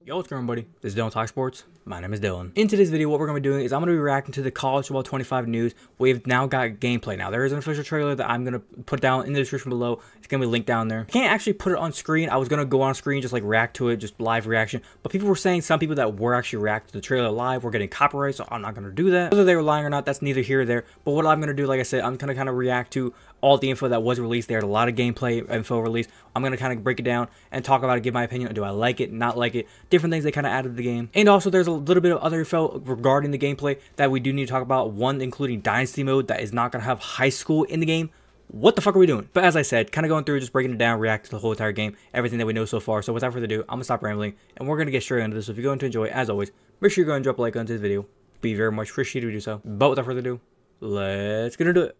Yo, what's going on, buddy? This is Dylan Talk Sports. My name is Dylan. In today's video, what we're going to be doing is I'm going to be reacting to the College Football 25 news. We've now got gameplay now. There is an official trailer that I'm going to put down in the description below. It's going to be linked down there. I can't actually put it on screen. I was going to go on screen, just like react to it, just live reaction. But people were saying, some people that were actually reacting to the trailer live were getting copyright, so I'm not going to do that. Whether they were lying or not, that's neither here or there. But what I'm going to do, like I said, I'm going to kind of react to all the info that was released. They had a lot of gameplay info released. I'm going to kind of break it down and talk about it, give my opinion. Do I like it, not like it, different things they kind of added to the game. And also there's a little bit of other info regarding the gameplay that we do need to talk about. One, including Dynasty mode that is not going to have high school in the game. What the fuck are we doing? But as I said, kind of going through, just breaking it down, react to the whole entire game, everything that we know so far. So without further ado, I'm going to stop rambling and we're going to get straight into this. So if you're going to enjoy, as always, make sure you go and drop a like on this video. Be very much appreciated if you do so. But without further ado, let's get into it.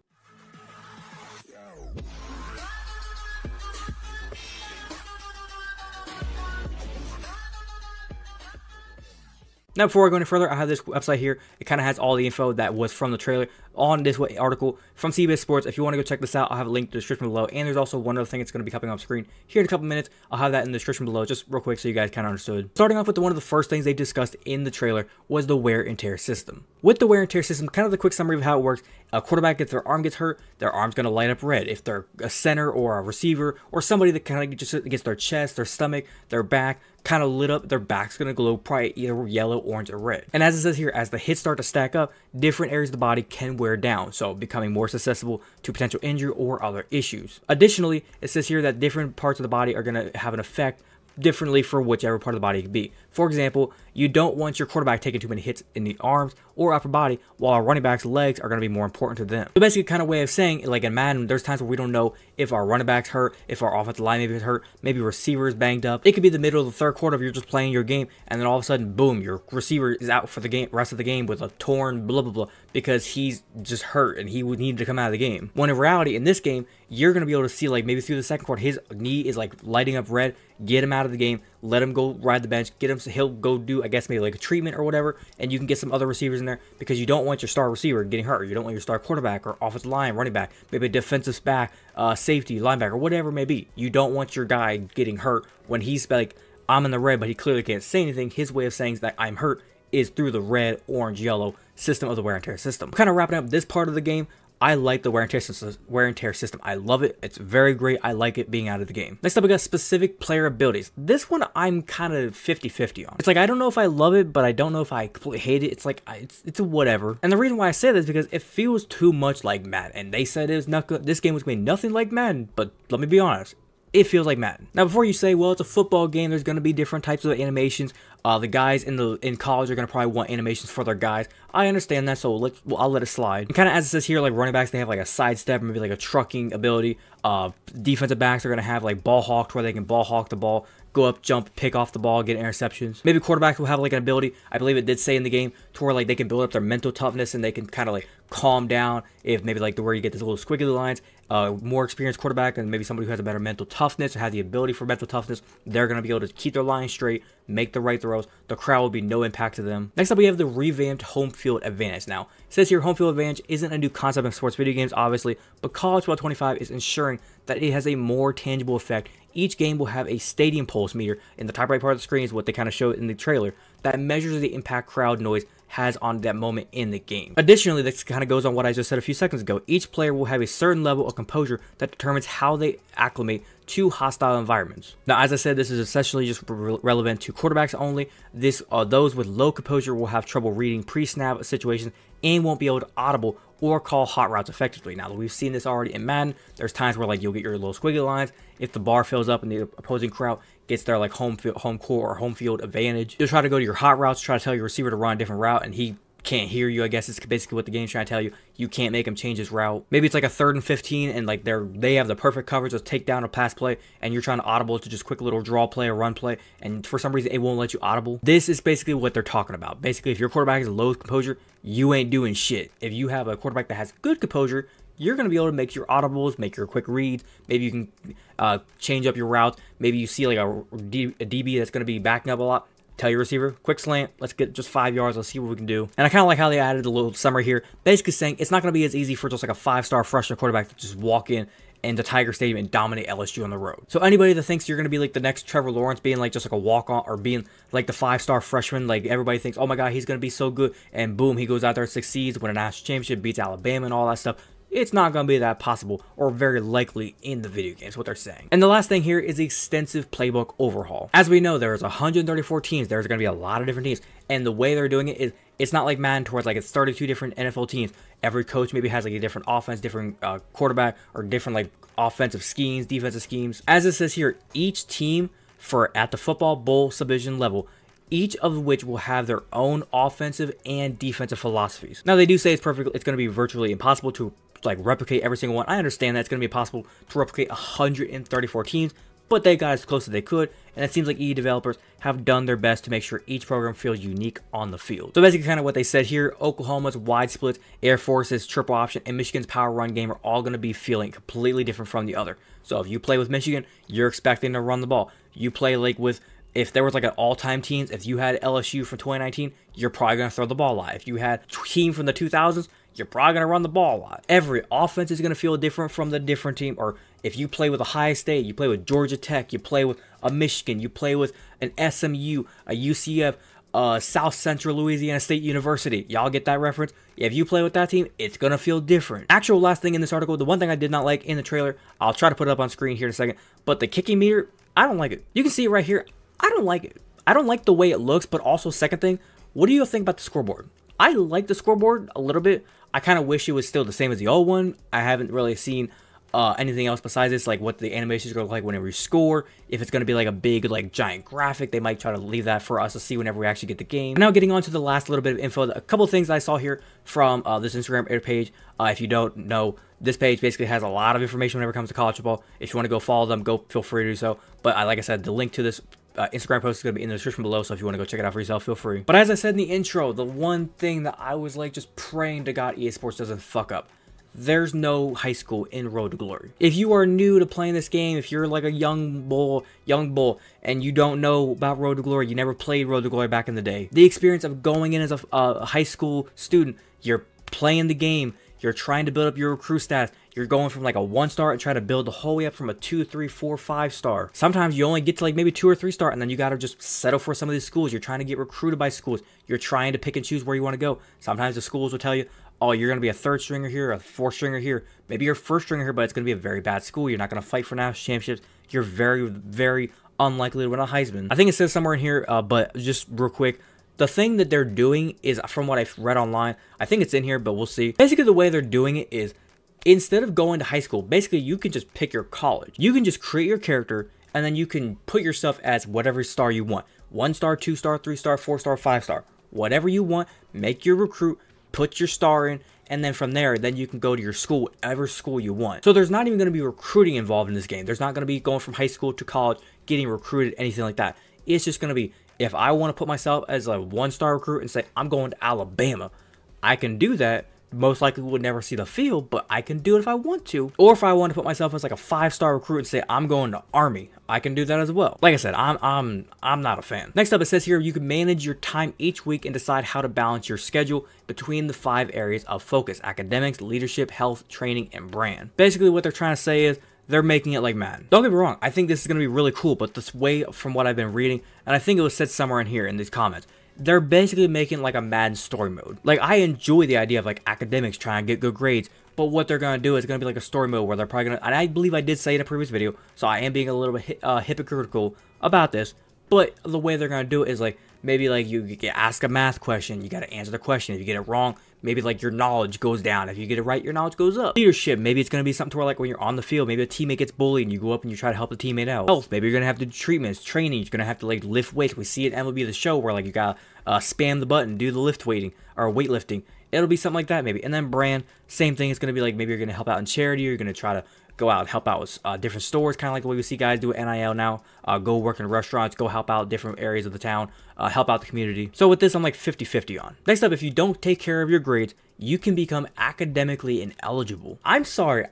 Now, before I go any further, I have this website here. It kind of has all the info that was from the trailer on this article from CBS Sports. If you want to go check this out, I'll have a link in the description below. And there's also one other thing that's going to be coming off screen here in a couple minutes. I'll have that in the description below, just real quick so you guys kind of understood. Starting off with one of the first things they discussed in the trailer was the wear and tear system. With the wear and tear system, kind of the quick summary of how it works. A quarterback, if their arm gets hurt, their arm's going to light up red. If they're a center or a receiver or somebody that kind of just gets their chest, their stomach, their back kind of lit up, their back's going to glow probably either yellow, orange, or red. And as it says here, as the hits start to stack up, different areas of the body can wear down, so becoming more susceptible to potential injury or other issues. Additionally, it says here that different parts of the body are going to have an effect differently for whichever part of the body it could be. For example, you don't want your quarterback taking too many hits in the arms or upper body, while our running back's legs are going to be more important to them. So basically, kind of way of saying, like in Madden, there's times where we don't know if our running back's hurt, if our offensive line maybe is hurt, maybe receivers banged up. It could be the middle of the third quarter if you're just playing your game, and then all of a sudden, boom, your receiver is out for the game, rest of the game with a torn blah blah blah because he's just hurt and he would need to come out of the game. When in reality, in this game, you're going to be able to see, like, maybe through the second quarter, his knee is like lighting up red. Get him out of the game, let him go ride the bench, get him, so he'll go do, I guess, maybe like a treatment or whatever, and you can get some other receivers in there because you don't want your star receiver getting hurt. You don't want your star quarterback or offensive line, running back, maybe a defensive back, safety, linebacker, whatever it may be. You don't want your guy getting hurt when he's like, I'm in the red, but he clearly can't say anything. His way of saying that I'm hurt is through the red, orange, yellow system of the wear and tear system. Kind of wrapping up this part of the game. I like the wear and tear system. I love it. It's very great. I like it being out of the game. Next up, we got specific player abilities. This one I'm kind of 50-50 on. It's like, I don't know if I love it, but I don't know if I completely hate it. It's like, it's a whatever. And the reason why I say that is because it feels too much like Madden. And they said it was not good. This game was going to be nothing like Madden, but let me be honest. It feels like Madden. Now, before you say, well, it's a football game, there's going to be different types of animations. The guys in college are going to probably want animations for their guys. I understand that, so I'll let it slide. And kind of as it says here, like running backs, they have like a sidestep, maybe like a trucking ability. Defensive backs are going to have like ball hawk, where they can ball hawk the ball, go up, jump, pick off the ball, get interceptions. Maybe quarterbacks will have like an ability, I believe it did say in the game, to where like they can build up their mental toughness and they can kind of like calm down if maybe like where you get these little squiggly lines. More experienced quarterback and maybe somebody who has a better mental toughness or has the ability for mental toughness, they're going to be able to keep their line straight, make the right throws. The crowd will be no impact to them. Next up, we have the revamped home field advantage. Now, it says here home field advantage isn't a new concept in sports video games, obviously, but College Football 25 is ensuring that it has a more tangible effect. Each game will have a stadium pulse meter in the top right part of the screen, is what they kind of show in the trailer, that measures the impact crowd noise has on that moment in the game. Additionally, this kind of goes on what I just said a few seconds ago. Each player will have a certain level of composure that determines how they acclimate to hostile environments. Now, as I said, this is essentially just relevant to quarterbacks only. Those with low composure will have trouble reading pre-snap situations and won't be able to audible or call hot routes effectively. Now, we've seen this already in Madden. There's times where like you'll get your little squiggly lines if the bar fills up and the opposing crowd gets their like home core or home field advantage. You'll try to go to your hot routes, try to tell your receiver to run a different route, and he can't hear you. I guess it's basically what the game's trying to tell you. You can't make him change his route. Maybe it's like a 3rd and 15 and like they have the perfect coverage of take down or pass play, and you're trying to audible to just quick little draw play or run play, and for some reason it won't let you audible. This is basically what they're talking about. Basically, if your quarterback is low composure, you ain't doing shit. If you have a quarterback that has good composure, you're going to be able to make your audibles, make your quick reads. Maybe you can change up your routes. Maybe you see like a DB that's going to be backing up a lot. Tell your receiver, quick slant, let's get just 5 yards, let's see what we can do. And I kind of like how they added a little summary here, basically saying it's not going to be as easy for just like a 5-star freshman quarterback to just walk in in the Tiger Stadium and dominate LSU on the road. So anybody that thinks you're going to be like the next Trevor Lawrence, being like just like a walk-on, or being like the 5-star freshman, like everybody thinks, oh my god, he's going to be so good, and boom, he goes out there, succeeds, win a national championship, beats Alabama and all that stuff. It's not going to be that possible, or very likely in the video games, what they're saying. And the last thing here is the extensive playbook overhaul. As we know, there's 134 teams. There's going to be a lot of different teams. And the way they're doing it is, it's not like Madden towards like it's 32 different NFL teams. Every coach maybe has like a different offense, different quarterback, or different like offensive schemes, defensive schemes. As it says here, each team at the football bowl subdivision level, each of which will have their own offensive and defensive philosophies. Now they do say it's going to be virtually impossible to like replicate every single one. I understand that it's going to be possible to replicate 134 teams, but they got as close as they could, and it seems like EA developers have done their best to make sure each program feels unique on the field. So basically kind of what they said here, Oklahoma's wide splits, Air Force's triple option, and Michigan's power run game are all going to be feeling completely different from the other. So if you play with Michigan, you're expecting to run the ball. You play like with, if there was like an all-time teams, if you had LSU from 2019, you're probably going to throw the ball a lot. If you had a team from the 2000s, you're probably going to run the ball a lot. Every offense is going to feel different from the different team. Or if you play with Ohio State, you play with Georgia Tech, you play with a Michigan, you play with an SMU, a UCF, South Central Louisiana State University. Y'all get that reference? If you play with that team, it's going to feel different. Actual last thing in this article, the one thing I did not like in the trailer, I'll try to put it up on screen here in a second, but the kicking meter, I don't like it. You can see it right here. I don't like it. I don't like the way it looks, but also second thing, what do you think about the scoreboard? I like the scoreboard a little bit. I kind of wish it was still the same as the old one. I haven't really seen anything else besides this, like what the animations are going to look like whenever you score. If it's going to be like a big, like giant graphic, they might try to leave that for us to see whenever we actually get the game. Now getting on to the last little bit of info, a couple of things I saw here from this Instagram page. If you don't know, this page basically has a lot of information whenever it comes to college football. If you want to go follow them, feel free to do so. But like I said, the link to this Instagram post is going to be in the description below, so if you want to go check it out for yourself, feel free. But as I said in the intro, the one thing that I was like just praying to God EA Sports doesn't fuck up. There's no high school in Road to Glory. If you are new to playing this game, if you're like a young bull, and you don't know about Road to Glory, you never played Road to Glory back in the day, the experience of going in as a high school student, you're playing the game, you're trying to build up your recruit stats. You're going from like a 1-star and try to build the whole way up from a 2, 3, 4, 5-star. Sometimes you only get to like maybe 2 or 3-star, and then you got to just settle for some of these schools. You're trying to get recruited by schools. You're trying to pick and choose where you want to go. Sometimes the schools will tell you, oh, you're going to be a 3rd stringer here, a 4th stringer here. Maybe you're a 1st stringer here, but it's going to be a very bad school. You're not going to fight for national championships. You're very, very unlikely to win a Heisman. I think it says somewhere in here, but just real quick, the thing that they're doing is, from what I've read online, I think it's in here, but we'll see. Basically, the way they're doing it is, instead of going to high school, basically you can just pick your college. You can just create your character, and then you can put yourself as whatever star you want. 1-star, 2-star, 3-star, 4-star, 5-star. Whatever you want, make your recruit, put your star in, and then from there, then you can go to your school, whatever school you want. So there's not even going to be recruiting involved in this game. There's not going to be going from high school to college, getting recruited, anything like that. It's just going to be, if I want to put myself as a 1-star recruit and say, I'm going to Alabama, I can do that. Most likely would never see the field, but I can do it if I want to. Or if I want to put myself as like a 5-star recruit and say I'm going to Army, I can do that as well. Like I said, I'm not a fan. Next up, it says here you can manage your time each week and decide how to balance your schedule between the 5 areas of focus: academics, leadership, health, training, and brand. Basically what they're trying to say is they're making it like Madden. Don't get me wrong, I think this is going to be really cool, but this way, from what I've been reading, and I think it was said somewhere in here in these comments, they're basically making like a Madden story mode. Like, I enjoy the idea of like academics trying to get good grades, but what they're going to do is going to be like a story mode where they're probably going to, and I believe I did say in a previous video, so I am being a little bit hypocritical about this, but the way they're going to do it is like, maybe like you get asked a math question, you got to answer the question. If you get it wrong, maybe like your knowledge goes down. If you get it right, your knowledge goes up. Leadership, maybe it's going to be something to where like when you're on the field, maybe a teammate gets bullied and you go up and you try to help the teammate out. Health, maybe you're going to have to do treatments. Training, you're going to have to like lift weights. We see it in MLB The Show where like you got to spam the button, do the weightlifting. It'll be something like that maybe. And then brand, same thing. It's going to be like maybe you're going to help out in charity, or you're going to try to go out and help out with different stores, kind of like the way we see guys do at NIL now. Go work in restaurants, go help out different areas of the town, help out the community. So with this, I'm like 50-50 on. Next up, if you don't take care of your grades, you can become academically ineligible. I'm sorry,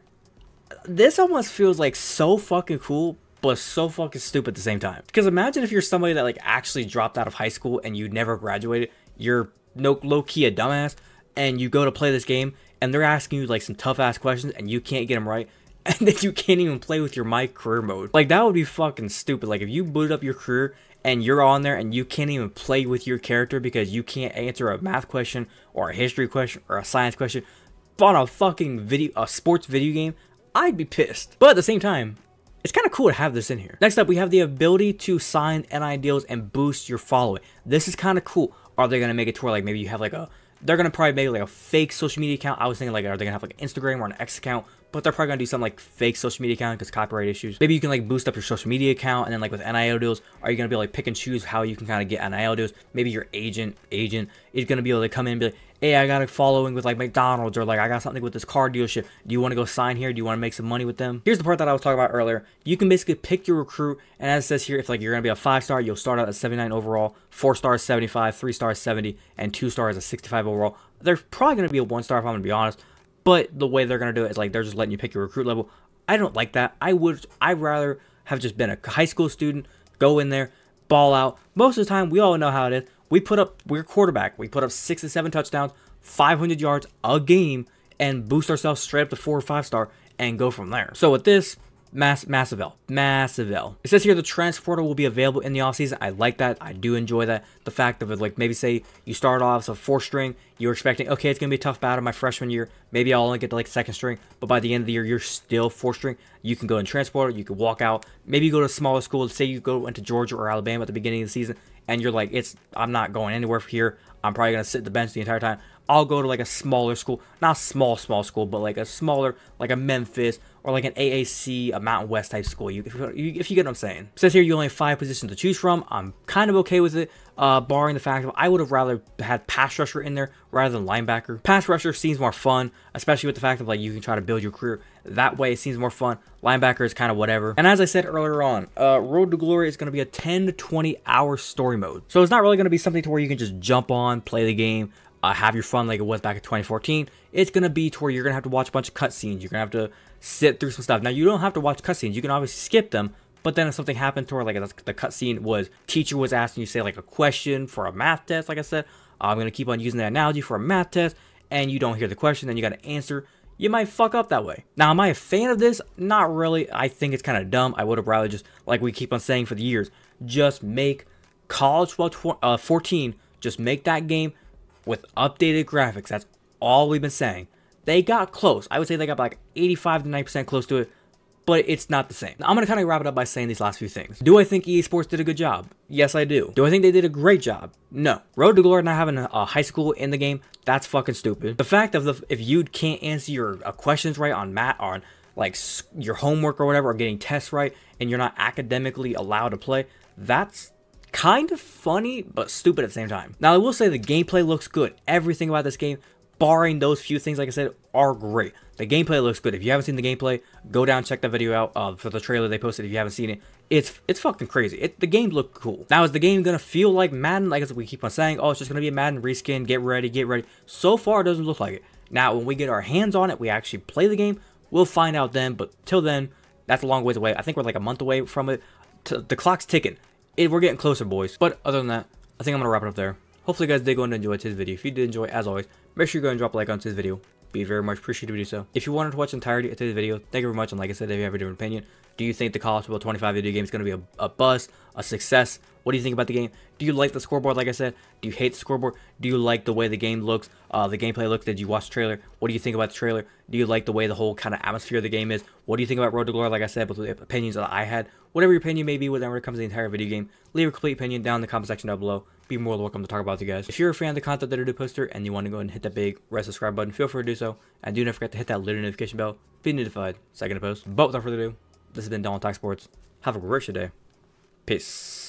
this almost feels like so fucking cool, but so fucking stupid at the same time. Because imagine if you're somebody that like actually dropped out of high school and you never graduated, you're low-key a dumbass, and you go to play this game, and they're asking you like some tough-ass questions, and you can't get them right. and then you can't even play with your My Career mode. Like, that would be fucking stupid. Like, if you booted up your career and you're on there and you can't even play with your character because you can't answer a math question or a history question or a science question on a fucking sports video game, I'd be pissed. But at the same time, it's kind of cool to have this in here. Next up, we have the ability to sign NI deals and boost your following. This is kind of cool. Are they going to make it to where, like, maybe you have like they're going to probably make like a fake social media account. I was thinking, like, are they going to have like an Instagram or an X account? But they're probably going to do something like fake social media account because copyright issues. Maybe you can like boost up your social media account, and then like with NIL deals, are you going to be able to like pick and choose how you can kind of get NIL deals? Maybe your agent is going to be able to come in and be like, hey, I got a following with like McDonald's, or like I got something with this car dealership. Do you want to go sign here? Do you want to make some money with them? Here's the part that I was talking about earlier. You can basically pick your recruit, and as it says here, if like you're going to be a 5-star, you'll start out at 79 overall, 4 stars 75, 3 stars 70, and 2 stars at 65 overall. There's probably going to be a 1-star if I'm going to be honest. But the way they're going to do it is like they're just letting you pick your recruit level. I don't like that. I'd rather have just been a high school student, go in there, ball out. Most of the time, we all know how it is. We're quarterback. We put up 6 to 7 touchdowns, 500 yards a game, and boost ourselves straight up to 4 or 5-star and go from there. So with this, massive L. It says here the transfer portal will be available in the offseason. I like that. I do enjoy that. The fact of it, like, maybe say you start off as a 4th-string, you're expecting, okay, it's going to be a tough battle my freshman year. Maybe I'll only get to like 2nd string, but by the end of the year, you're still 4th string. You can go and transport it. You can walk out. Maybe you go to a smaller school. Say you into Georgia or Alabama at the beginning of the season, and you're like, I'm not going anywhere from here. I'm probably going to sit the bench the entire time. I'll go to like a smaller school, not small school, but like a smaller, like a Memphis or like an AAC, a Mountain West type school. If you get what I'm saying. It says here you only have 5 positions to choose from. I'm kind of okay with it, barring the fact of I would have rather had pass rusher in there rather than linebacker. Pass rusher seems more fun, especially with the fact of like you can try to build your career that way. It seems more fun. Linebacker is kind of whatever. And as I said earlier on, Road to Glory is going to be a 10 to 20 hour story mode. So it's not really going to be something to where you can just jump on, play the game, have your fun like it was back in 2014. It's going to be to where you're going to have to watch a bunch of cutscenes. You're going to have to sit through some stuff. Now, you don't have to watch cutscenes. You can obviously skip them. But then if something happened to where like the cutscene was, teacher was asking you, say, like a question for a math test, like I said, I'm going to keep on using that analogy for a math test, and you don't hear the question, then you got to answer. You might fuck up that way. Now, am I a fan of this? Not really. I think it's kind of dumb. I would have rather just, like we keep on saying for the years, just make College Football 14, just make that game with updated graphics. That's all we've been saying. They got close. I would say they got like 85 to 90% close to it, but it's not the same. Now, I'm going to kind of wrap it up by saying these last few things. Do I think EA Sports did a good job? Yes, I do. Do I think they did a great job? No. Road to Glory not having a high school in the game, that's fucking stupid. The fact of if you can't answer your questions right on math, on like your homework or whatever, or getting tests right, and you're not academically allowed to play, that's kind of funny, but stupid at the same time. Now, I will say the gameplay looks good. Everything about this game, barring those few things, like I said, are great. The gameplay looks good. If you haven't seen the gameplay, go down, check that video out for the trailer they posted if you haven't seen it. It's fucking crazy. The game looked cool. Now, is the game going to feel like Madden? Like we keep on saying, oh, it's just going to be a Madden reskin, get ready. So far, it doesn't look like it. Now, when we get our hands on it, we actually play the game, we'll find out then. But till then, that's a long ways away. I think we're like a month away from it. The clock's ticking. We're getting closer, boys. But other than that, I think I'm going to wrap it up there. Hopefully, you guys did go and enjoy today's video. If you did enjoy, as always, make sure you go and drop a like on today's video. Be very much appreciated to do so. If you wanted to watch the entirety of today's video, thank you very much. And like I said, if you have a different opinion, do you think the College Football 25 video game is going to be a bust, a success? What do you think about the game? Do you like the scoreboard, like I said? Do you hate the scoreboard? Do you like the way the game looks, the gameplay looks? Did you watch the trailer? What do you think about the trailer? Do you like the way the whole kind of atmosphere of the game is? What do you think about Road to Glory, like I said, with the opinions that I had? Whatever your opinion may be whenever it comes to the entire video game, leave a complete opinion down in the comment section down below. Be more than welcome to talk about it, guys. If you're a fan of the content that I do post here and you want to go and hit that big red subscribe button, feel free to do so. And do not forget to hit that little notification bell. Be notified second to post. But without further ado, this has been Dynasty Sports. Have a great day. Peace.